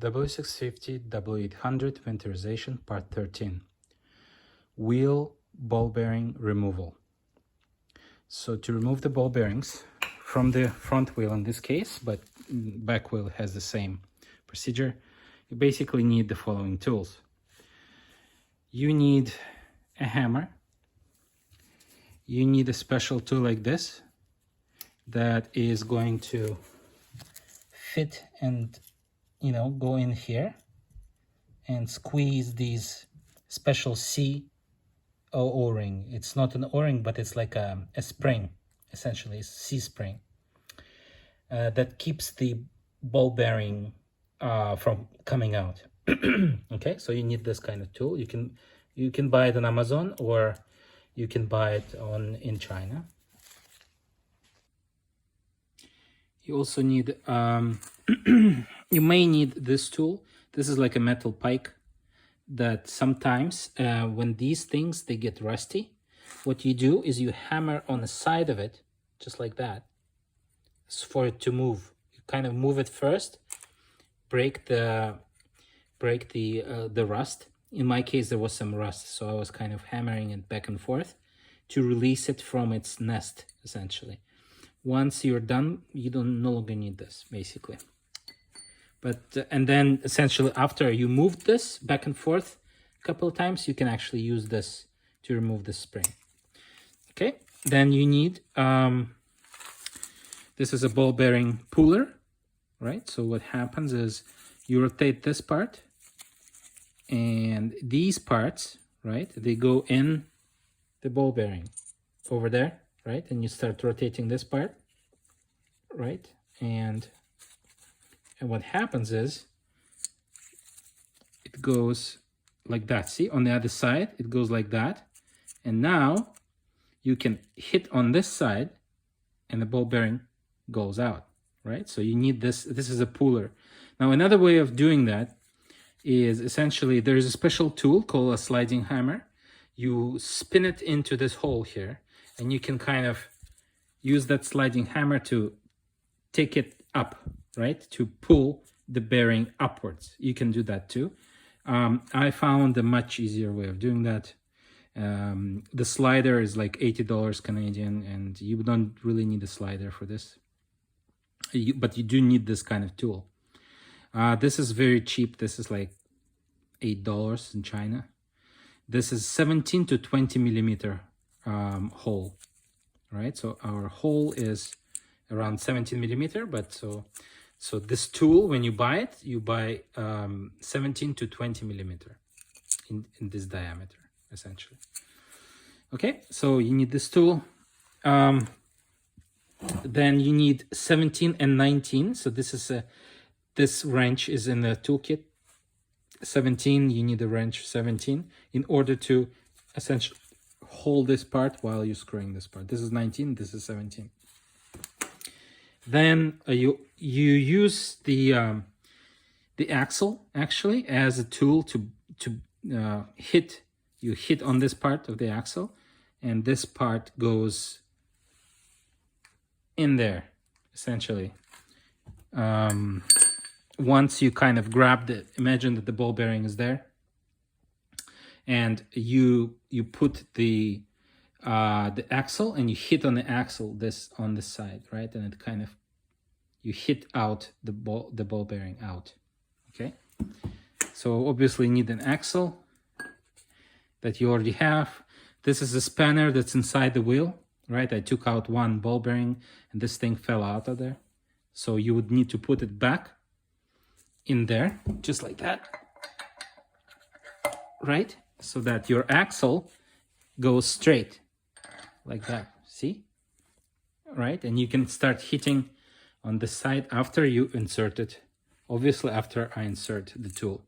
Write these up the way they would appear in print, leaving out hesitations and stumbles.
W650 W800 Winterization Part 13. Wheel ball bearing removal. So to remove the ball bearings from the front wheel in this case, but back wheel has the same procedure, you basically need the following tools. You need a hammer. You need a special tool like this that is going to fit and go in here and squeeze these special C O-ring. It's not an O-ring, but it's like a spring, essentially, it's C spring that keeps the ball bearing from coming out. Okay, so you need this kind of tool. You can buy it on Amazon, or you can buy it in China. You also need you may need this tool. This is like a metal pike that sometimes when these things they get rusty, what you do is you hammer on the side of it just like that for it to move. You kind of move it first, break the rust. In my case there was some rust, so I was kind of hammering it back and forth to release it from its nest, essentially. Once you're done, you no longer need this, basically. But and then essentially after you move this back and forth a couple of times, you can actually use this to remove the spring. Okay, then you need this is a ball bearing puller, right? So what happens is you rotate this part, and these parts, right, they go in the ball bearing over there, right? And you start rotating this part, right? And what happens is it goes like that. See, on the other side it goes like that, and now you can hit on this side and the ball bearing goes out, right? So you need this is a puller. Now another way of doing that is essentially there is a special tool called a sliding hammer. You spin it into this hole here, and you can kind of use that sliding hammer to take it up, right? To pull the bearing upwards. You can do that too. I found a much easier way of doing that. The slider is like $80 Canadian, and you don't really need a slider for this. But you do need this kind of tool. This is very cheap. This is like $8 in China. This is 17 to 20 millimeter hole, right? So our hole is around 17 millimeter, but so this tool, when you buy it, you buy 17 to 20 millimeter in this diameter, essentially. Okay, so you need this tool. Then you need 17 and 19. So this wrench is in the toolkit. 17, you need a wrench 17 in order to essentially hold this part while you're screwing this part. This is 19, this is 17. Then you use the axle actually as a tool to hit. You hit on this part of the axle, and this part goes in there, essentially. Once you kind of grab the, imagine that the ball bearing is there, and you put the axle and you hit on the axle on this side, right? And it kind of, you hit out the ball bearing out. Okay, so obviously you need an axle that you already have. This is a spanner that's inside the wheel, right? I took out one ball bearing and this thing fell out of there, so you would need to put it back in there just like that, right? So that your axle goes straight like that, see? Right? And you can start hitting on the side after you insert it, obviously after I insert the tool.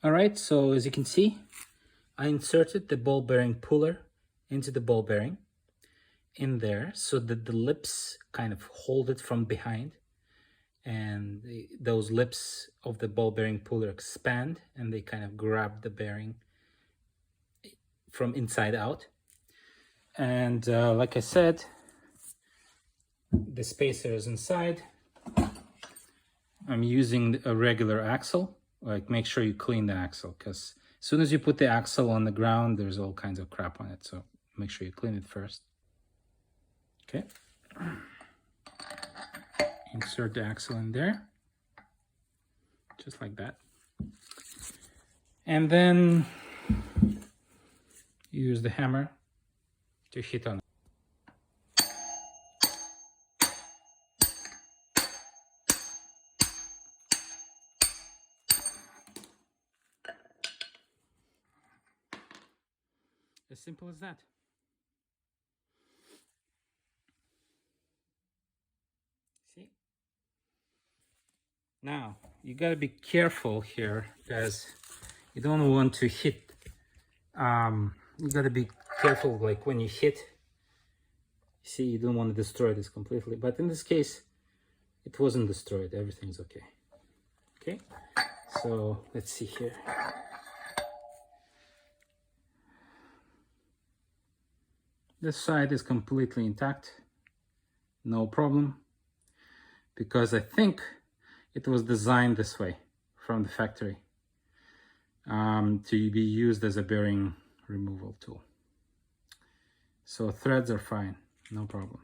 All right, so as you can see, I inserted the ball bearing puller into the ball bearing in there so that the lips kind of hold it from behind, and those lips of the ball bearing puller expand and they kind of grab the bearing from inside out. And like I said, the spacer is inside. I'm using a regular axle. Like, make sure you clean the axle, because as soon as you put the axle on the ground, there's all kinds of crap on it. So make sure you clean it first. Okay. Insert the axle in there, just like that. And then use the hammer to hit on it. As simple as that. See? Now, you gotta be careful here, because you don't want to hit, you gotta be careful, like when you hit, see, you don't want to destroy this completely, but in this case, it wasn't destroyed, everything's okay. Okay, so let's see here. This side is completely intact, no problem, because I think it was designed this way from the factory, to be used as a bearing removal tool. So threads are fine, no problem.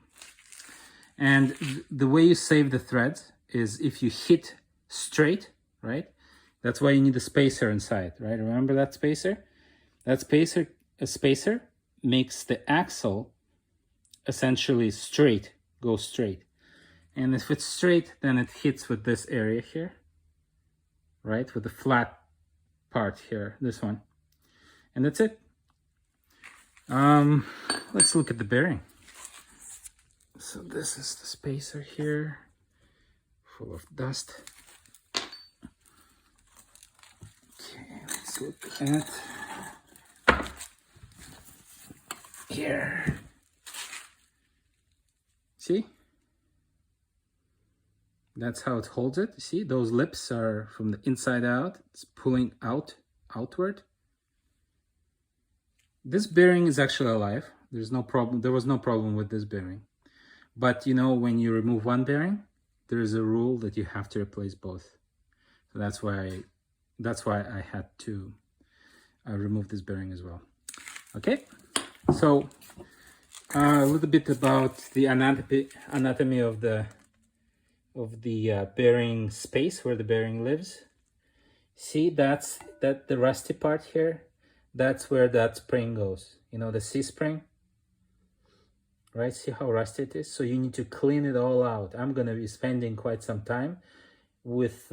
And the way you save the threads is if you hit straight, right? That's why you need a spacer inside, right? Remember that spacer? That spacer makes the axle essentially straight, go straight. And if it's straight, then it hits with this area here, right? With the flat part here, this one. And that's it. Let's look at the bearing. So this is the spacer here, full of dust. Okay, let's look at here. See? That's how it holds it. See, those lips are from the inside out. It's pulling outward. This bearing is actually alive. There's no problem. There was no problem with this bearing. But you know, when you remove one bearing, there is a rule that you have to replace both. So that's why I had to remove this bearing as well. Okay, so a little bit about the anatomy of the bearing space where the bearing lives. See, that's the rusty part here. That's where that spring goes. You know, the C-spring, right? See how rusty it is? So you need to clean it all out. I'm gonna be spending quite some time with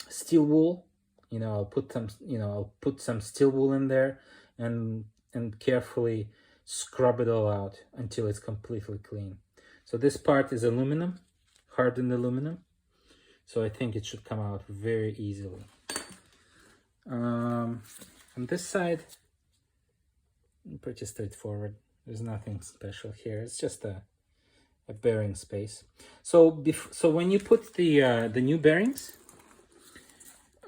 steel wool. You know, I'll put some steel wool in there and carefully scrub it all out until it's completely clean. So this part is aluminum, hardened aluminum. So I think it should come out very easily. On this side, pretty straightforward. There's nothing special here. It's just a bearing space. So when you put the new bearings,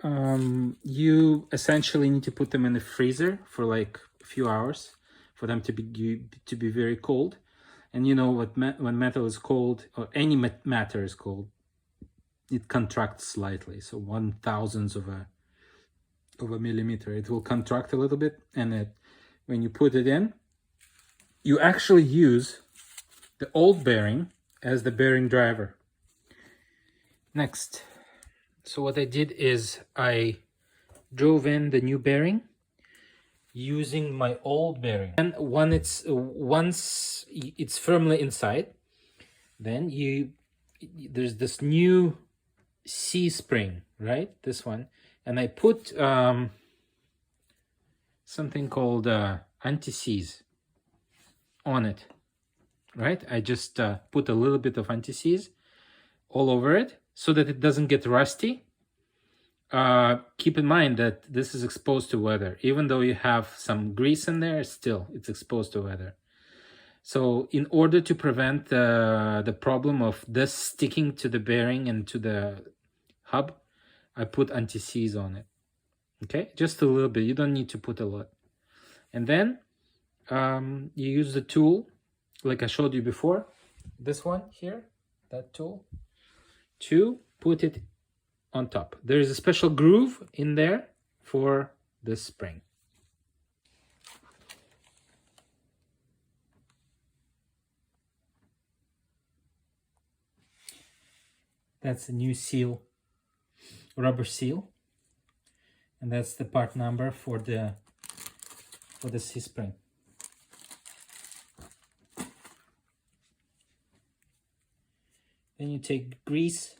you essentially need to put them in the freezer for like a few hours for them to be very cold. And you know what, when metal is cold, or any matter is cold, it contracts slightly. So 1/1000th of a millimeter, it will contract a little bit. And when you put it in, you actually use the old bearing as the bearing driver. Next, so what I did is I drove in the new bearing using my old bearing. And once it's firmly inside, then there's this new C-spring, right? This one. And I put something called anti-seize on it, right? I just put a little bit of anti-seize all over it so that it doesn't get rusty. Keep in mind that this is exposed to weather. Even though you have some grease in there, still it's exposed to weather. So in order to prevent the problem of this sticking to the bearing and to the hub, I put anti-seize on it. Okay, just a little bit. You don't need to put a lot. And then you use the tool like I showed you before, this one here, that tool, to put it on top. There is a special groove in there for this spring. That's a new seal, rubber seal, and that's the part number for the C-spring. Then you take grease,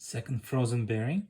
second frozen bearing.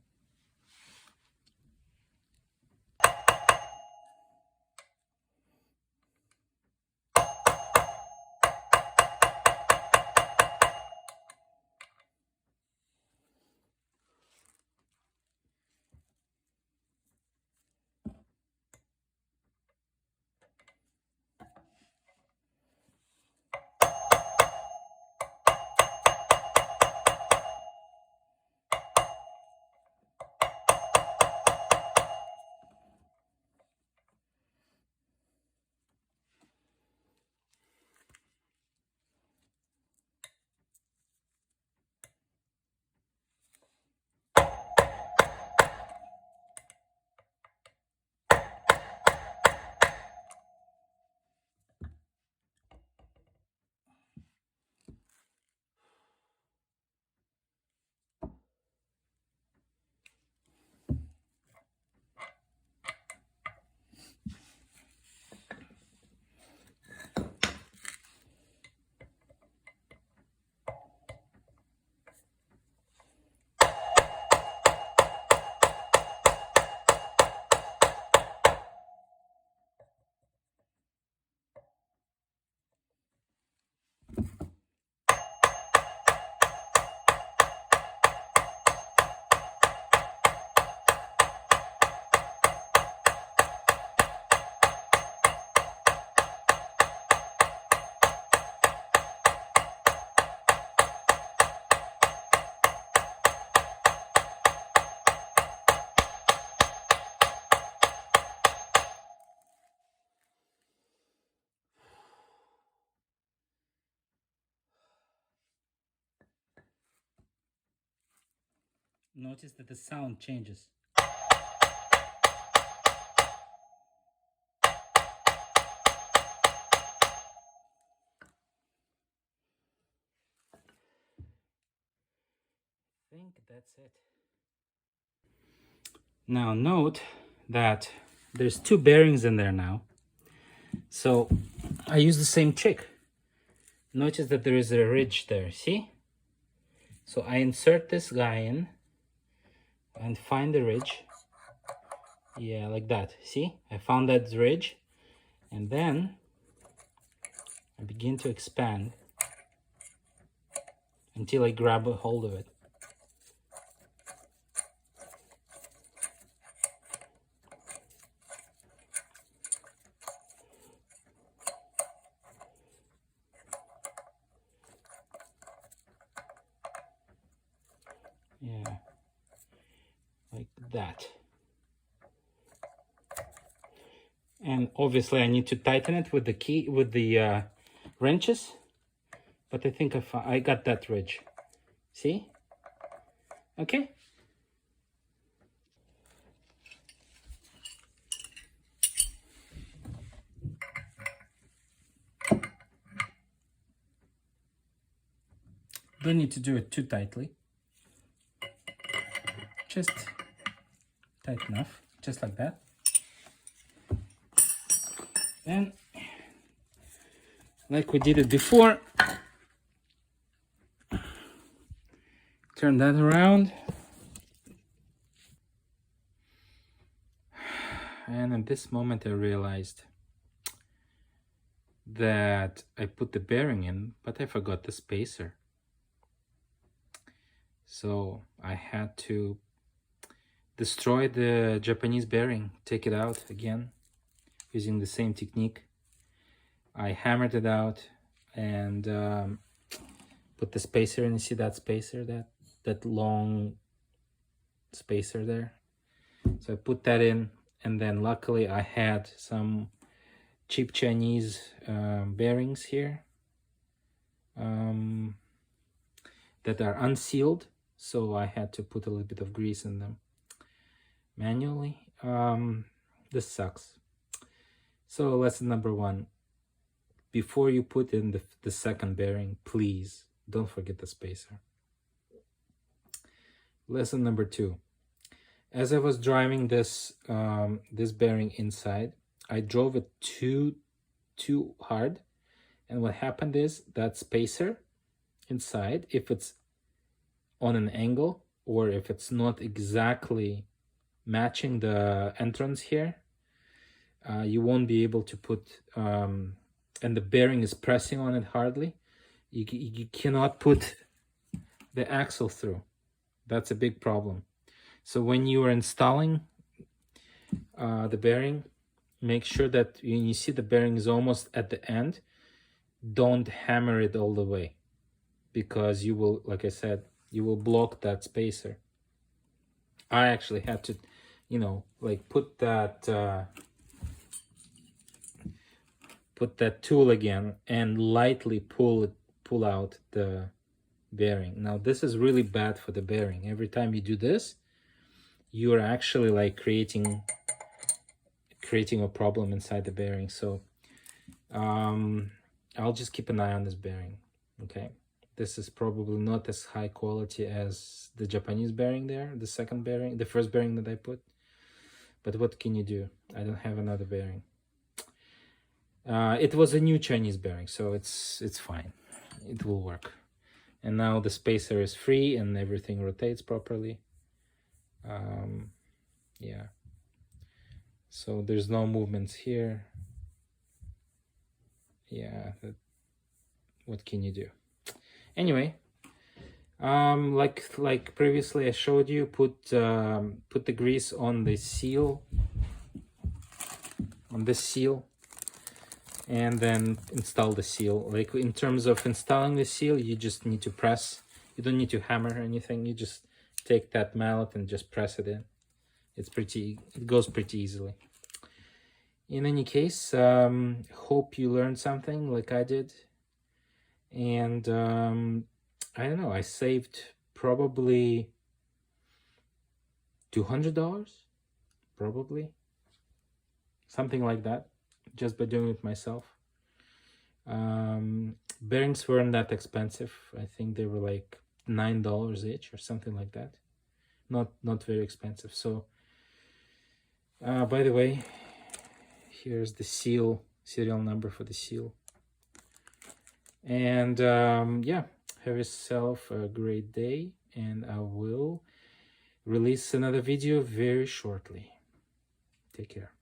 notice that the sound changes. I think that's it. Now note that there's two bearings in there now. So I use the same trick. Notice that there is a ridge there, see? So I insert this guy in and find the ridge. Yeah, like that, see? I found that ridge, and then I begin to expand until I grab a hold of it. Yeah, like that. And obviously I need to tighten it with the key, with the wrenches, but I think I got that ridge. See? Okay. Don't need to do it too tightly. Just tight enough, just like that. And like we did it before, turn that around. And at this moment I realized that I put the bearing in, but I forgot the spacer. So I had to destroy the Japanese bearing, take it out again, using the same technique. I hammered it out and put the spacer in. You see that spacer, that long spacer there? So I put that in, and then luckily I had some cheap Chinese bearings here that are unsealed, so I had to put a little bit of grease in them manually. This sucks. So lesson number one: before you put in the second bearing, please don't forget the spacer. Lesson number two: as I was driving this this bearing inside, I drove it too hard, and what happened is that spacer inside, if it's on an angle or if it's not exactly matching the entrance here, you won't be able to put and the bearing is pressing on it hardly, you cannot put the axle through. That's a big problem. So when you are installing the bearing, make sure that when you see the bearing is almost at the end, don't hammer it all the way, because you will, like I said, you will block that spacer. I actually had to, you know, like put that tool again and lightly pull out the bearing. Now this is really bad for the bearing. Every time you do this, you are actually like creating a problem inside the bearing. So I'll just keep an eye on this bearing. Okay, this is probably not as high quality as the Japanese bearing there, the second bearing, the first bearing that I put, but what can you do? I don't have another bearing. It was a new Chinese bearing, so it's fine, it will work. And now the spacer is free and everything rotates properly. Yeah, so there's no movements here. Yeah, what can you do? Anyway, like previously I showed you, put the grease on the seal, on this seal, and then install the seal. Like in terms of installing the seal, you just need to press. You don't need to hammer or anything. You just take that mallet and just press it in. It goes pretty easily. In any case, hope you learned something like I did. And I don't know, I saved probably $200, probably. Something like that, just by doing it myself. Bearings weren't that expensive. I think they were like $9 each or something like that. Not very expensive. So by the way, here's the serial number for the seal. And yeah, have yourself a great day, and I will release another video very shortly. Take care.